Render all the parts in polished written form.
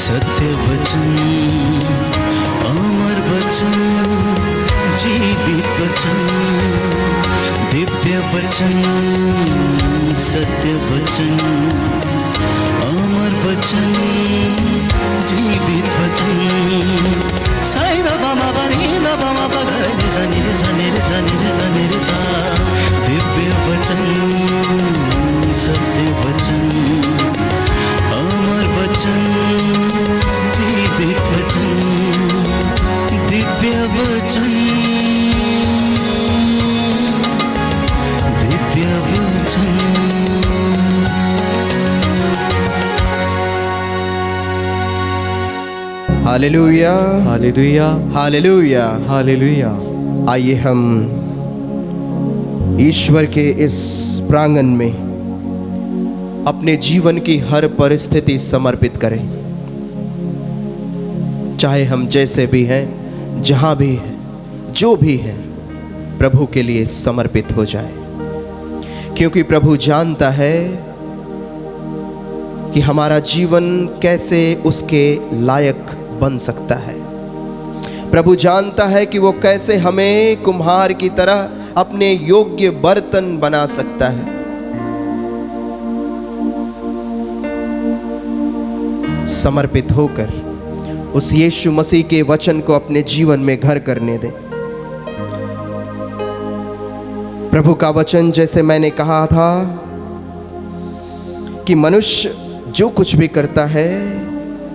सत्य वचन, अमर वचन, जीवित वचन, दिव्य वचन, सत्य वचन, अमर वचन, जीवित वचन। साई दा बामा बनी दा बामा बगरे जनी रे जनी रे जनी रे जनी रे सा। दिव्य वचन, सत्य वचन, अमर वचन, जीवित वचन, दिव्य वचन, दिव्य वचन। Hallelujah, hallelujah, hallelujah, hallelujah. आइए हम ईश्वर के इस प्रांगण में अपने जीवन की हर परिस्थिति समर्पित करें। चाहे हम जैसे भी हैं, जहां भी हैं, जो भी हैं, प्रभु के लिए समर्पित हो जाए, क्योंकि प्रभु जानता है कि हमारा जीवन कैसे उसके लायक बन सकता है। प्रभु जानता है कि वो कैसे हमें कुम्हार की तरह अपने योग्य बर्तन बना सकता है। समर्पित होकर उस यीशु मसीह के वचन को अपने जीवन में घर करने दें। प्रभु का वचन, जैसे मैंने कहा था कि मनुष्य जो कुछ भी करता है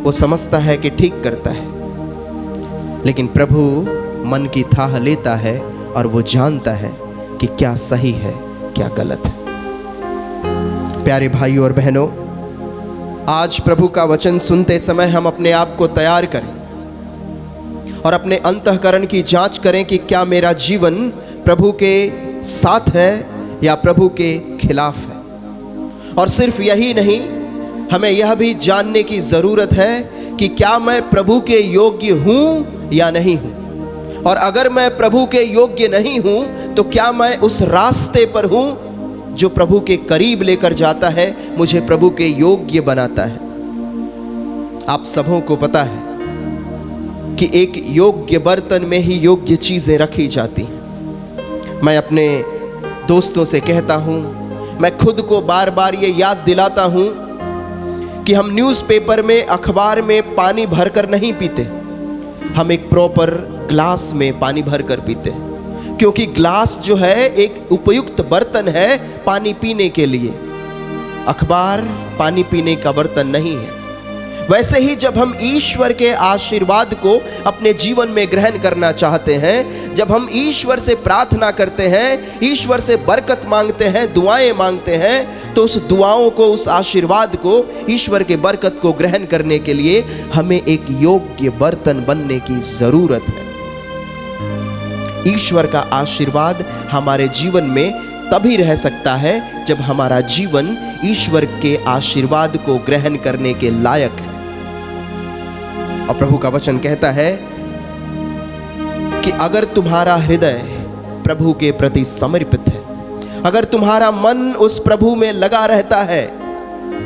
वो समझता है कि ठीक करता है, लेकिन प्रभु मन की थाह लेता है और वो जानता है कि क्या सही है, क्या गलत है। प्यारे भाइयों और बहनों, आज प्रभु का वचन सुनते समय हम अपने आप को तैयार करें और अपने अंतःकरण की जांच करें कि क्या मेरा जीवन प्रभु के साथ है या प्रभु के खिलाफ है। और सिर्फ यही नहीं, हमें यह भी जानने की ज़रूरत है कि क्या मैं प्रभु के योग्य हूँ या नहीं हूँ। और अगर मैं प्रभु के योग्य नहीं हूँ तो क्या मैं उस रास्ते पर हूँ जो प्रभु के करीब लेकर जाता है, मुझे प्रभु के योग्य बनाता है। आप सबों को पता है कि एक योग्य बर्तन में ही योग्य चीज़ें रखी जाती हैं। मैं अपने दोस्तों से कहता हूँ, मैं खुद को बार बार ये याद दिलाता हूँ कि हम न्यूज़पेपर में, अखबार में पानी भरकर नहीं पीते, हम एक प्रॉपर ग्लास में पानी भरकर पीते हैं, क्योंकि ग्लास जो है एक उपयुक्त बर्तन है पानी पीने के लिए। अखबार पानी पीने का बर्तन नहीं है। वैसे ही जब हम ईश्वर के आशीर्वाद को अपने जीवन में ग्रहण करना चाहते हैं, जब हम ईश्वर से प्रार्थना करते हैं, ईश्वर से बरकत मांगते हैं, दुआएं मांगते हैं, तो उस दुआओं को, उस आशीर्वाद को, ईश्वर के बरकत को ग्रहण करने के लिए हमें एक योग्य बर्तन बनने की जरूरत है। ईश्वर का आशीर्वाद हमारे जीवन में तभी रह सकता है जब हमारा जीवन ईश्वर के आशीर्वाद को ग्रहण करने के लायक है। और प्रभु का वचन कहता है कि अगर तुम्हारा हृदय प्रभु के प्रति समर्पित है, अगर तुम्हारा मन उस प्रभु में लगा रहता है,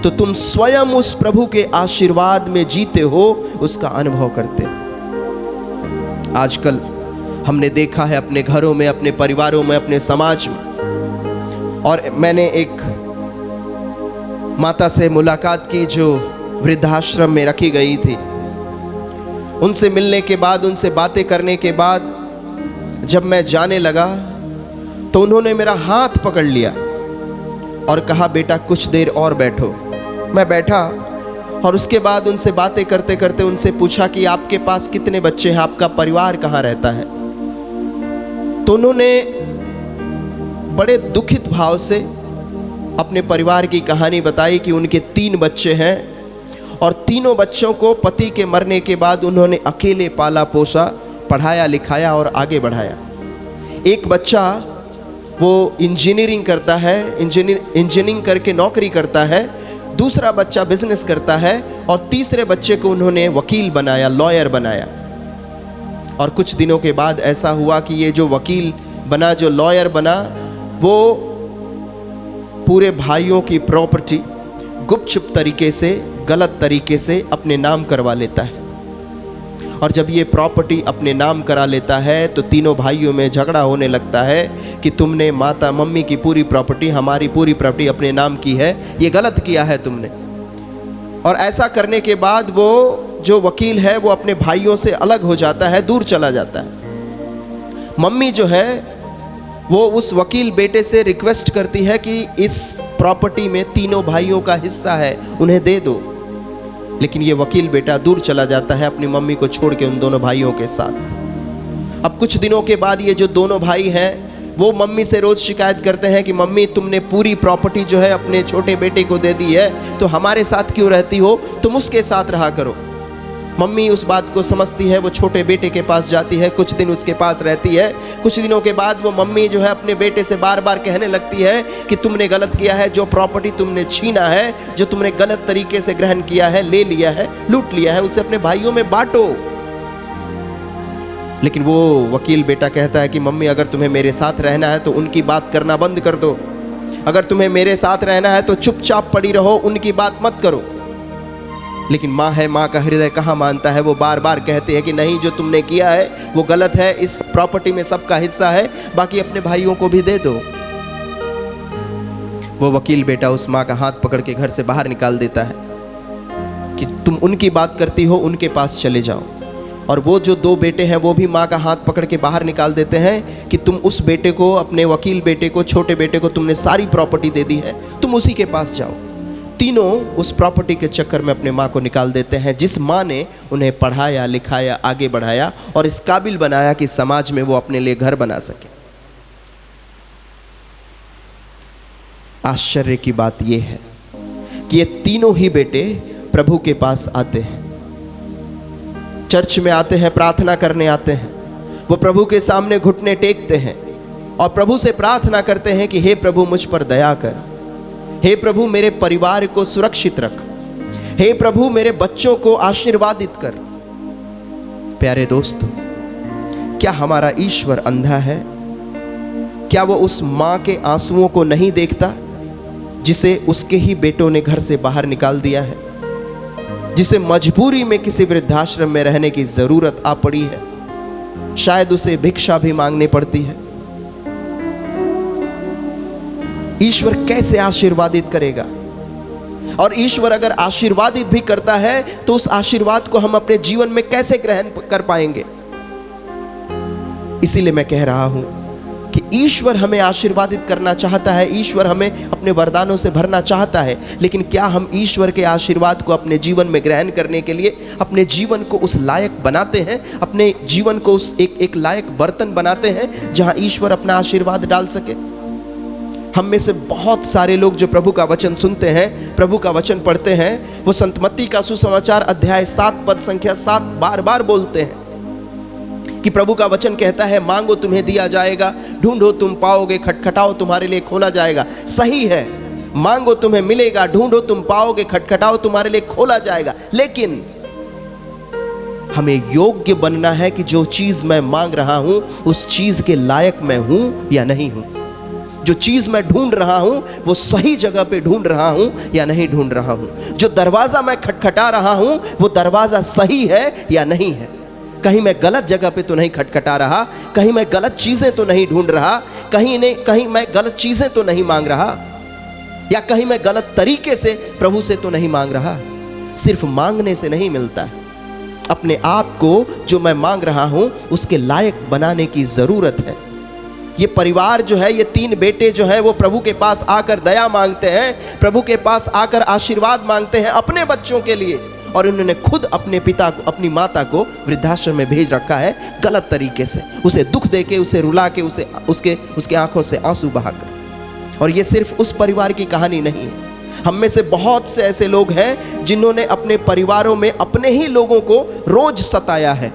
तो तुम स्वयं उस प्रभु के आशीर्वाद में जीते हो, उसका अनुभव करते हो। आजकल हमने देखा है अपने घरों में, अपने परिवारों में, अपने समाज में, और मैंने एक माता से मुलाकात की जो वृद्धाश्रम में रखी गई थी। उनसे मिलने के बाद, उनसे बातें करने के बाद जब मैं जाने लगा तो उन्होंने मेरा हाथ पकड़ लिया और कहा, बेटा कुछ देर और बैठो। मैं बैठा और उसके बाद उनसे बातें करते करते उनसे पूछा कि आपके पास कितने बच्चे हैं, आपका परिवार कहाँ रहता है। तो उन्होंने बड़े दुखित भाव से अपने परिवार की कहानी बताई कि उनके 3 बच्चे हैं और तीनों बच्चों को पति के मरने के बाद उन्होंने अकेले पाला पोसा, पढ़ाया लिखाया और आगे बढ़ाया। एक बच्चा वो इंजीनियरिंग करता है, इंजीनियरिंग करके नौकरी करता है, दूसरा बच्चा बिजनेस करता है और तीसरे बच्चे को उन्होंने वकील बनाया, लॉयर बनाया। और कुछ दिनों के बाद ऐसा हुआ कि ये जो वकील बना, जो लॉयर बना, वो पूरे भाइयों की प्रॉपर्टी गुपचुप तरीके से गलत तरीके से अपने नाम करवा लेता है। और जब ये प्रॉपर्टी अपने नाम करा लेता है तो तीनों भाइयों में झगड़ा होने लगता है कि तुमने माता मम्मी की पूरी प्रॉपर्टी, हमारी पूरी प्रॉपर्टी अपने नाम की है, ये गलत किया है तुमने। और ऐसा करने के बाद वो जो वकील है वो अपने भाइयों से अलग हो जाता है, दूर चला जाता है। मम्मी जो है वो उस वकील बेटे से रिक्वेस्ट करती है कि इस प्रॉपर्टी में तीनों भाइयों का हिस्सा है, उन्हें दे दो। लेकिन ये वकील बेटा दूर चला जाता है अपनी मम्मी को छोड़ के उन दोनों भाइयों के साथ। अब कुछ दिनों के बाद ये जो दोनों भाई हैं वो मम्मी से रोज़ शिकायत करते हैं कि मम्मी तुमने पूरी प्रॉपर्टी जो है अपने छोटे बेटे को दे दी है, तो हमारे साथ क्यों रहती हो, तुम उसके साथ रहा करो। मम्मी उस बात को समझती है, वो छोटे बेटे के पास जाती है, कुछ दिन उसके पास रहती है। कुछ दिनों के बाद वो मम्मी जो है अपने बेटे से बार बार कहने लगती है कि तुमने गलत किया है, जो प्रॉपर्टी तुमने छीना है, जो तुमने गलत तरीके से ग्रहण किया है, ले लिया है, लूट लिया है, उसे अपने भाइयों में बांटो। लेकिन वो वकील बेटा कहता है कि मम्मी अगर तुम्हें मेरे साथ रहना है तो उनकी बात करना बंद कर दो, अगर तुम्हें मेरे साथ रहना है तो चुपचाप पड़ी रहो, उनकी बात मत करो। लेकिन माँ है, माँ का हृदय कहाँ मानता है। वो बार बार कहते हैं कि नहीं, जो तुमने किया है वो गलत है, इस प्रॉपर्टी में सबका हिस्सा है, बाकी अपने भाइयों को भी दे दो। वो वकील बेटा उस माँ का हाथ पकड़ के घर से बाहर निकाल देता है कि तुम उनकी बात करती हो, उनके पास चले जाओ। और वो जो दो बेटे हैं वो भी माँ का हाथ पकड़ के बाहर निकाल देते हैं कि तुम उस बेटे को, अपने वकील बेटे को, छोटे बेटे को तुमने सारी प्रॉपर्टी दे दी है, तुम उसी के पास जाओ। तीनों उस प्रॉपर्टी के चक्कर में अपने माँ को निकाल देते हैं, जिस माँ ने उन्हें पढ़ाया, लिखाया, आगे बढ़ाया और इस काबिल बनाया कि समाज में वो अपने लिए घर बना सके। आश्चर्य की बात यह है कि ये तीनों ही बेटे प्रभु के पास आते हैं, चर्च में आते हैं, प्रार्थना करने आते हैं। वो प्रभु के सामने घुटने टेकते हैं और प्रभु से प्रार्थना करते हैं कि हे प्रभु मुझ पर दया कर, हे प्रभु मेरे परिवार को सुरक्षित रख, हे प्रभु मेरे बच्चों को आशीर्वादित कर। प्यारे दोस्तों, क्या हमारा ईश्वर अंधा है? क्या वो उस माँ के आंसुओं को नहीं देखता जिसे उसके ही बेटों ने घर से बाहर निकाल दिया है, जिसे मजबूरी में किसी वृद्धाश्रम में रहने की जरूरत आ पड़ी है, शायद उसे भिक्षा भी मांगनी पड़ती है? ईश्वर कैसे आशीर्वादित करेगा? और ईश्वर अगर आशीर्वादित भी करता है तो उस आशीर्वाद को हम अपने जीवन में कैसे ग्रहण कर पाएंगे? इसीलिए मैं कह रहा हूं कि ईश्वर हमें आशीर्वादित करना चाहता है, ईश्वर हमें अपने वरदानों से भरना चाहता है, लेकिन क्या हम ईश्वर के आशीर्वाद को अपने जीवन में ग्रहण करने के लिए अपने जीवन को उस लायक बनाते हैं, अपने जीवन को उस एक लायक बर्तन बनाते हैं जहां ईश्वर अपना आशीर्वाद डाल सके? हम में से बहुत सारे लोग जो प्रभु का वचन सुनते हैं, प्रभु का वचन पढ़ते हैं, वो संत मत्ती का सुसमाचार अध्याय 7 पद संख्या 7 बार बार बोलते हैं कि प्रभु का वचन कहता है, मांगो तुम्हें दिया जाएगा, ढूंढो तुम पाओगे, खटखटाओ तुम्हारे लिए खोला जाएगा। सही है, मांगो तुम्हें मिलेगा, ढूंढो तुम पाओगे, खटखटाओ तुम्हारे लिए खोला जाएगा। लेकिन हमें योग्य बनना है कि जो चीज मैं मांग रहा हूं उस चीज के लायक मैं हूं या नहीं हूं। जो चीज मैं ढूंढ रहा हूं वो सही जगह पे ढूंढ रहा हूं या नहीं ढूंढ रहा हूं। जो दरवाजा मैं खटखटा रहा हूं वो दरवाजा सही है या नहीं है। कहीं मैं गलत जगह पे तो नहीं खटखटा रहा, कहीं मैं गलत चीजें तो नहीं ढूंढ रहा, कहीं मैं गलत चीजें तो नहीं मांग रहा, या कहीं मैं गलत तरीके से प्रभु से तो नहीं मांग रहा। सिर्फ मांगने से नहीं मिलता है, अपने आप को जो मैं मांग रहा हूं उसके लायक बनाने की जरूरत है। ये परिवार जो है, ये 3 बेटे जो है वो प्रभु के पास आकर दया मांगते हैं, प्रभु के पास आकर आशीर्वाद मांगते हैं अपने बच्चों के लिए, और उन्होंने खुद अपने पिता को, अपनी माता को वृद्धाश्रम में भेज रखा है गलत तरीके से, उसे दुख देके, उसे रुला के, उसके आंखों से आंसू बहाकर। और ये सिर्फ उस परिवार की कहानी नहीं है, हम में से बहुत से ऐसे लोग हैं जिन्होंने अपने परिवारों में अपने ही लोगों को रोज सताया है।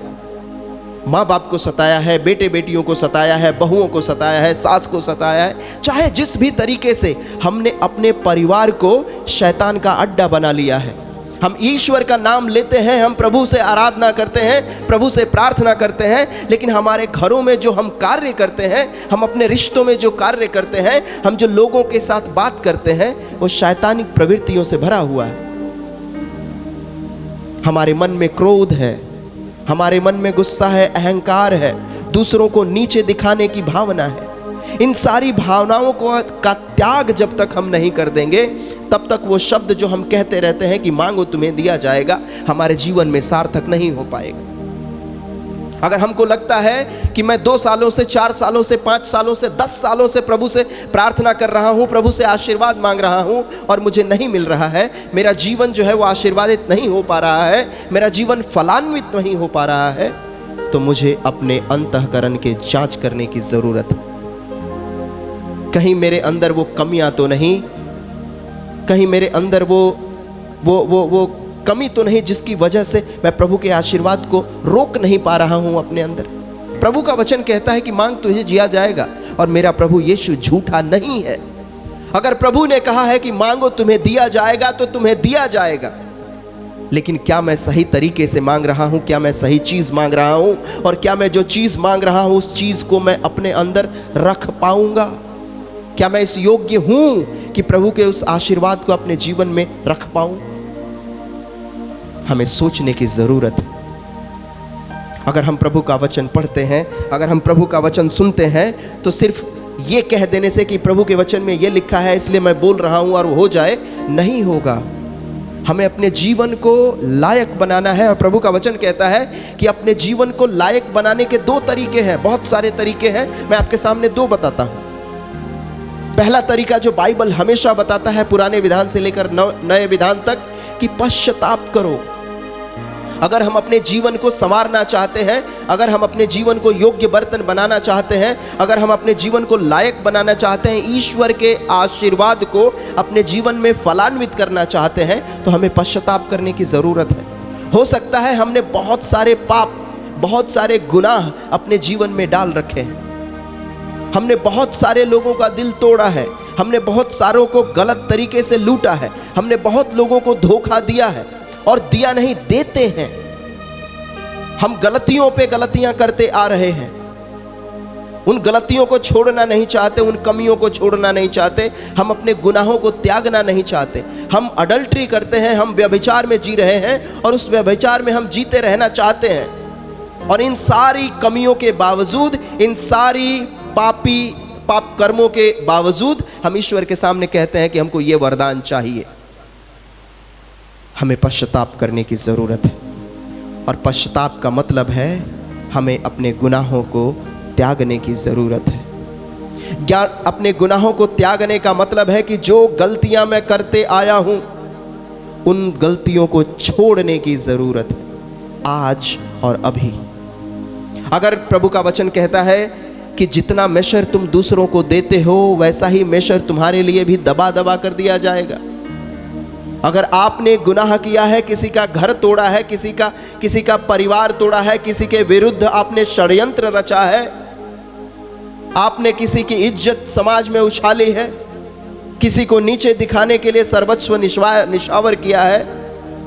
माँ बाप को सताया है, बेटे बेटियों को सताया है, बहुओं को सताया है, सास को सताया है। चाहे जिस भी तरीके से हमने अपने परिवार को शैतान का अड्डा बना लिया है। हम ईश्वर का नाम लेते हैं, हम प्रभु से आराधना करते हैं, प्रभु से प्रार्थना करते हैं, लेकिन हमारे घरों में जो हम कार्य करते हैं, हम अपने रिश्तों में जो कार्य करते हैं, हम जो लोगों के साथ बात करते हैं, वो शैतानिक प्रवृत्तियों से भरा हुआ है। हमारे मन में क्रोध है, हमारे मन में गुस्सा है, अहंकार है, दूसरों को नीचे दिखाने की भावना है। इन सारी भावनाओं का त्याग जब तक हम नहीं कर देंगे, तब तक वो शब्द जो हम कहते रहते हैं कि मांगो तुम्हें दिया जाएगा, हमारे जीवन में सार्थक नहीं हो पाएगा। अगर हमको लगता है कि मैं 2 सालों से, 4 सालों से, 5 सालों से, 10 सालों से प्रभु से प्रार्थना कर रहा हूँ, प्रभु से आशीर्वाद मांग रहा हूँ और मुझे नहीं मिल रहा है, मेरा जीवन जो है वो आशीर्वादित नहीं हो पा रहा है, मेरा जीवन फलान्वित नहीं हो पा रहा है, तो मुझे अपने अंतःकरण के जांच करने की ज़रूरत है। कहीं मेरे अंदर वो कमियां तो नहीं, कहीं मेरे अंदर वो कमी तो नहीं जिसकी वजह से मैं प्रभु के आशीर्वाद को रोक नहीं पा रहा हूं अपने अंदर। प्रभु का वचन कहता है कि मांग तुझे दिया जाएगा, और मेरा प्रभु यीशु झूठा नहीं है। अगर प्रभु ने कहा है कि मांगो तुम्हें दिया जाएगा, तो तुम्हें दिया जाएगा। लेकिन क्या मैं सही तरीके से मांग रहा हूं? क्या मैं सही चीज मांग रहा हूं? और क्या मैं जो चीज मांग रहा हूं उस चीज को मैं अपने अंदर रख पाऊंगा? क्या मैं इस योग्य हूं कि प्रभु के उस आशीर्वाद को अपने जीवन में रख पाऊं? हमें सोचने की जरूरत है। अगर हम प्रभु का वचन पढ़ते हैं, अगर हम प्रभु का वचन सुनते हैं, तो सिर्फ ये कह देने से कि प्रभु के वचन में ये लिखा है इसलिए मैं बोल रहा हूं और वो हो जाए, नहीं होगा। हमें अपने जीवन को लायक बनाना है, और प्रभु का वचन कहता है कि अपने जीवन को लायक बनाने के 2 तरीके हैं। बहुत सारे तरीके हैं, मैं आपके सामने 2 बताता हूं। पहला तरीका जो बाइबल हमेशा बताता है, पुराने विधान से लेकर नए विधान तक, कि पश्चाताप करो। अगर हम अपने जीवन को संवारना चाहते हैं, अगर हम अपने जीवन को योग्य बर्तन बनाना चाहते हैं, अगर हम अपने जीवन को लायक बनाना चाहते हैं, ईश्वर के आशीर्वाद को अपने जीवन में फलान्वित करना चाहते हैं, तो हमें पश्चाताप करने की ज़रूरत है। हो सकता है हमने बहुत सारे पाप, बहुत सारे गुनाह अपने जीवन में डाल रखे हैं। हमने बहुत सारे लोगों का दिल तोड़ा है, हमने बहुत सारों को गलत तरीके से लूटा है, हमने बहुत लोगों को धोखा दिया है, और दिया नहीं, देते हैं। हम गलतियों पे गलतियां करते आ रहे हैं, उन गलतियों को छोड़ना नहीं चाहते, उन कमियों को छोड़ना नहीं चाहते, हम अपने गुनाहों को त्यागना नहीं चाहते। हम अडल्ट्री करते हैं, हम व्यभिचार में जी रहे हैं, और उस व्यभिचार में हम जीते रहना चाहते हैं। और इन सारी कमियों के बावजूद, इन सारी पाप कर्मों के बावजूद हम ईश्वर के सामने कहते हैं कि हमको ये वरदान चाहिए। हमें पश्चाताप करने की ज़रूरत है, और पश्चाताप का मतलब है हमें अपने गुनाहों को त्यागने की ज़रूरत है। अपने गुनाहों को त्यागने का मतलब है कि जो गलतियां मैं करते आया हूं, उन गलतियों को छोड़ने की ज़रूरत है, आज और अभी। अगर प्रभु का वचन कहता है कि जितना मेशर तुम दूसरों को देते हो, वैसा ही मेशर तुम्हारे लिए भी दबा दबा कर दिया जाएगा। अगर आपने गुनाह किया है, किसी का घर तोड़ा है, किसी का परिवार तोड़ा है, किसी के विरुद्ध आपने षड्यंत्र रचा है, आपने किसी की इज्जत समाज में उछाली है, किसी को नीचे दिखाने के लिए सर्वस्व निशावर किया है,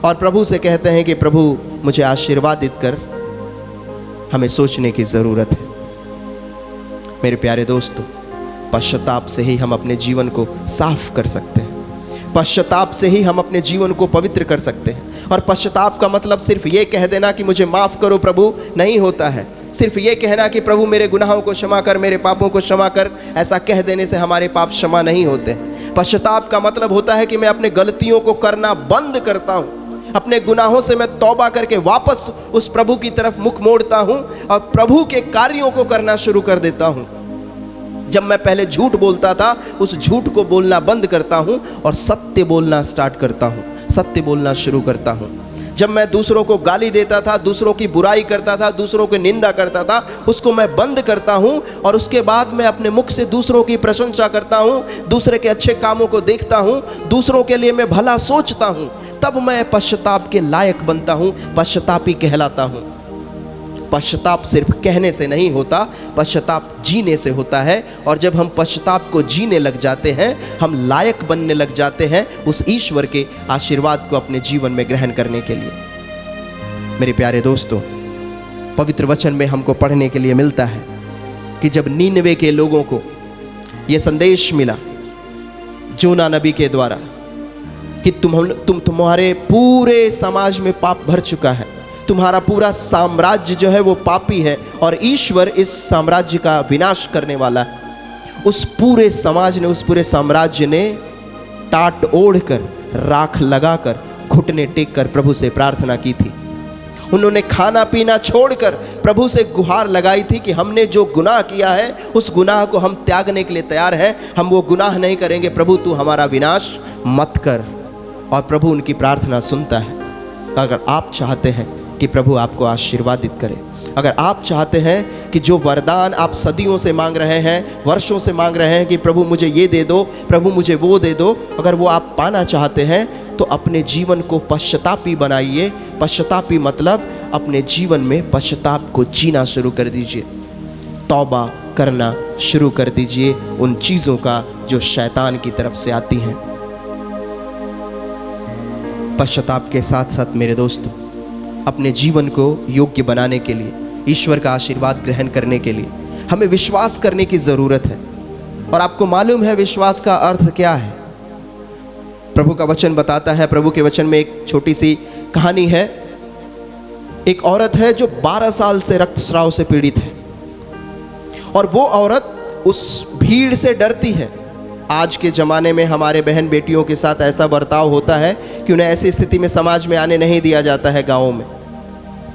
और प्रभु से कहते हैं कि प्रभु मुझे आशीर्वादित कर, हमें सोचने की ज़रूरत है। मेरे प्यारे दोस्तों, पश्चाताप से ही हम अपने जीवन को साफ कर सकते हैं, पश्चाताप से ही हम अपने जीवन को पवित्र कर सकते हैं। और पश्चाताप का मतलब सिर्फ ये कह देना कि मुझे माफ़ करो प्रभु नहीं होता है। सिर्फ ये कहना कि प्रभु मेरे गुनाहों को क्षमा कर, मेरे पापों को क्षमा कर, ऐसा कह देने से हमारे पाप क्षमा नहीं होते। पश्चाताप का मतलब होता है कि मैं अपने गलतियों को करना बंद करता हूँ, अपने गुनाहों से मैं तौबा करके वापस उस प्रभु की तरफ मुख मोड़ता हूँ और प्रभु के कार्यों को करना शुरू कर देता हूँ। जब मैं पहले झूठ बोलता था, उस झूठ को बोलना बंद करता हूँ और सत्य बोलना स्टार्ट करता हूँ, सत्य बोलना शुरू करता हूँ। जब मैं दूसरों को गाली देता था, दूसरों की बुराई करता था, दूसरों की निंदा करता था, उसको मैं बंद करता हूँ और उसके बाद मैं अपने मुख से दूसरों की प्रशंसा करता हूँ, दूसरे के अच्छे कामों को देखता हूँ, दूसरों के लिए मैं भला सोचता हूँ। तब मैं पश्चाताप के लायक बनता हूँ, पश्चातापी कहलाता हूँ। पश्चाताप सिर्फ कहने से नहीं होता, पश्चाताप जीने से होता है। और जब हम पश्चाताप को जीने लग जाते हैं, हम लायक बनने लग जाते हैं उस ईश्वर के आशीर्वाद को अपने जीवन में ग्रहण करने के लिए। मेरे प्यारे दोस्तों, पवित्र वचन में हमको पढ़ने के लिए मिलता है कि जब नीनवे के लोगों को यह संदेश मिला जोना नबी के द्वारा कि तुम्हारे पूरे समाज में पाप भर चुका है, तुम्हारा पूरा साम्राज्य जो है वो पापी है और ईश्वर इस साम्राज्य का विनाश करने वाला है। उस पूरे समाज ने, उस पूरे साम्राज्य ने टाट ओढ़कर, राख लगाकर, घुटने टेक कर प्रभु से प्रार्थना की थी। उन्होंने खाना पीना छोड़कर प्रभु से गुहार लगाई थी कि हमने जो गुनाह किया है उस गुनाह को हम त्यागने के लिए तैयार हैं, हम वो गुनाह नहीं करेंगे, प्रभु तू हमारा विनाश मत कर। और प्रभु उनकी प्रार्थना सुनता है। अगर आप चाहते हैं कि प्रभु आपको आशीर्वादित करे, अगर आप चाहते हैं कि जो वरदान आप सदियों से मांग रहे हैं, वर्षों से मांग रहे हैं कि प्रभु मुझे ये दे दो, प्रभु मुझे वो दे दो, अगर वो आप पाना चाहते हैं तो अपने जीवन को पश्चातापी बनाइए। पश्चातापी मतलब अपने जीवन में पश्चाताप को जीना शुरू कर दीजिए, तौबा करना शुरू कर दीजिए उन चीज़ों का जो शैतान की तरफ से आती हैं। पश्चाताप के साथ साथ मेरे दोस्तों, अपने जीवन को योग्य बनाने के लिए, ईश्वर का आशीर्वाद ग्रहण करने के लिए हमें विश्वास करने की ज़रूरत है। और आपको मालूम है विश्वास का अर्थ क्या है? प्रभु का वचन बताता है, प्रभु के वचन में एक छोटी सी कहानी है। एक औरत है जो 12 साल से रक्तस्राव से पीड़ित है और वो औरत उस भीड़ से डरती है। आज के ज़माने में हमारे बहन बेटियों के साथ ऐसा बर्ताव होता है कि उन्हें ऐसी स्थिति में समाज में आने नहीं दिया जाता है। गाँवों में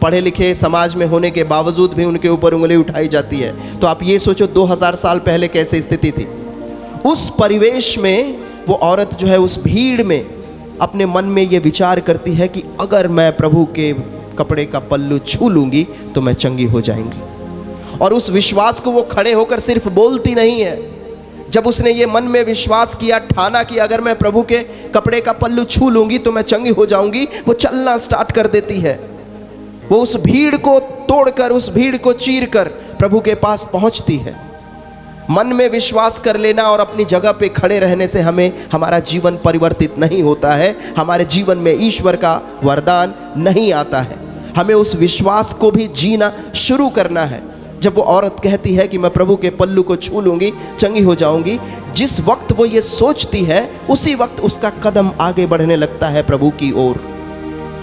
पढ़े लिखे समाज में होने के बावजूद भी उनके ऊपर उंगली उठाई जाती है। तो आप ये सोचो 2000 साल पहले कैसी स्थिति थी। उस परिवेश में वो औरत जो है उस भीड़ में अपने मन में ये विचार करती है कि अगर मैं प्रभु के कपड़े का पल्लू छू लूँगी तो मैं चंगी हो जाएंगी। और उस विश्वास को वो खड़े होकर सिर्फ बोलती नहीं है, जब उसने ये मन में विश्वास किया, ठाना कि अगर मैं प्रभु के कपड़े का पल्लू छू लूँगी तो मैं चंगी हो जाऊँगी, वो चलना स्टार्ट कर देती है। वो उस भीड़ को तोड़कर, उस भीड़ को चीरकर प्रभु के पास पहुँचती है। मन में विश्वास कर लेना और अपनी जगह पे खड़े रहने से हमारा जीवन परिवर्तित नहीं होता है, हमारे जीवन में ईश्वर का वरदान नहीं आता है। हमें उस विश्वास को भी जीना शुरू करना है। जब वो औरत कहती है कि मैं प्रभु के पल्लू को छू लूँगी, चंगी हो जाऊँगी, जिस वक्त वो ये सोचती है उसी वक्त उसका कदम आगे बढ़ने लगता है प्रभु की ओर।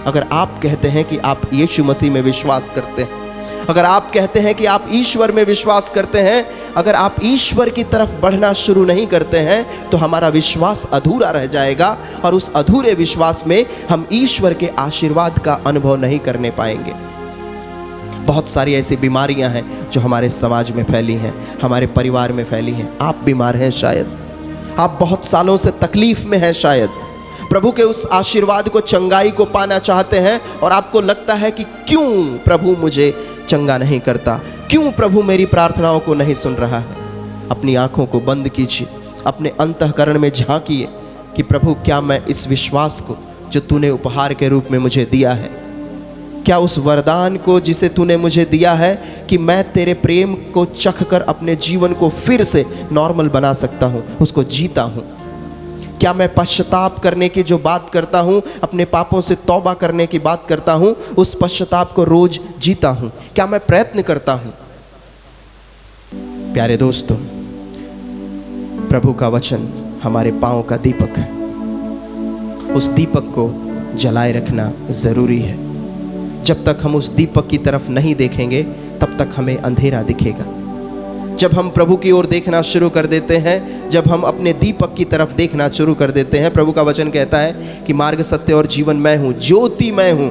अगर आप कहते हैं कि आप यीशु मसीह में विश्वास करते हैं, अगर आप कहते हैं कि आप ईश्वर में विश्वास करते हैं, अगर आप ईश्वर की तरफ बढ़ना शुरू नहीं करते हैं तो हमारा विश्वास अधूरा रह जाएगा और उस अधूरे विश्वास में हम ईश्वर के आशीर्वाद का अनुभव नहीं करने पाएंगे। बहुत सारी ऐसी बीमारियां हैं जो हमारे समाज में फैली हैं, हमारे परिवार में फैली हैं। आप बीमार हैं, शायद आप बहुत सालों से तकलीफ में हैं, शायद प्रभु के उस आशीर्वाद को, चंगाई को पाना चाहते हैं और आपको लगता है कि क्यों प्रभु मुझे चंगा नहीं करता, क्यों प्रभु मेरी प्रार्थनाओं को नहीं सुन रहा है। अपनी आंखों को बंद कीजिए, अपने अंतःकरण में झांकिए कि प्रभु क्या मैं इस विश्वास को जो तूने उपहार के रूप में मुझे दिया है, क्या उस वरदान को जिसे तूने मुझे दिया है कि मैं तेरे प्रेम को चख कर अपने जीवन को फिर से नॉर्मल बना सकता हूँ, उसको जीता हूँ। क्या मैं पश्चाताप करने की जो बात करता हूँ, अपने पापों से तौबा करने की बात करता हूँ, उस पश्चाताप को रोज जीता हूँ? क्या मैं प्रयत्न करता हूँ? प्यारे दोस्तों, प्रभु का वचन हमारे पांव का दीपक है। उस दीपक को जलाए रखना जरूरी है। जब तक हम उस दीपक की तरफ नहीं देखेंगे तब तक हमें अंधेरा दिखेगा। जब हम प्रभु की ओर देखना शुरू कर देते हैं, जब हम अपने दीपक की तरफ देखना शुरू कर देते हैं, प्रभु का वचन कहता है कि मार्ग, सत्य और जीवन मैं हूँ, ज्योति मैं हूँ।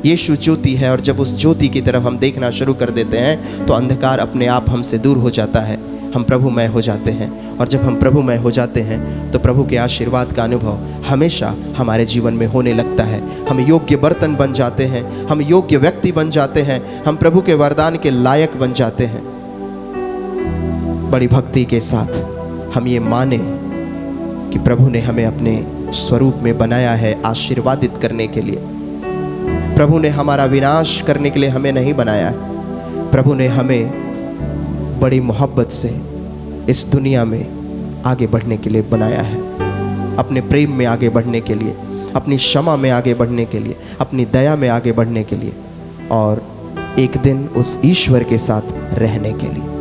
यीशु ज्योति है और जब उस ज्योति की तरफ हम देखना शुरू कर देते हैं तो अंधकार अपने आप हमसे दूर हो जाता है, हम प्रभुमय हो जाते हैं। और जब हम प्रभुमय हो जाते हैं तो प्रभु के आशीर्वाद का अनुभव हमेशा हमारे जीवन में होने लगता है। हम योग्य बर्तन बन जाते हैं, हम योग्य व्यक्ति बन जाते हैं, हम प्रभु के वरदान के लायक बन जाते हैं। बड़ी भक्ति के साथ हम ये माने कि प्रभु ने हमें अपने स्वरूप में बनाया है आशीर्वादित करने के लिए। प्रभु ने हमारा विनाश करने के लिए हमें नहीं बनाया है। प्रभु ने हमें बड़ी मोहब्बत से इस दुनिया में आगे बढ़ने के लिए बनाया है, अपने प्रेम में आगे बढ़ने के लिए, अपनी क्षमा में आगे बढ़ने के लिए, अपनी दया में आगे बढ़ने के लिए और एक दिन उस ईश्वर के साथ रहने के लिए।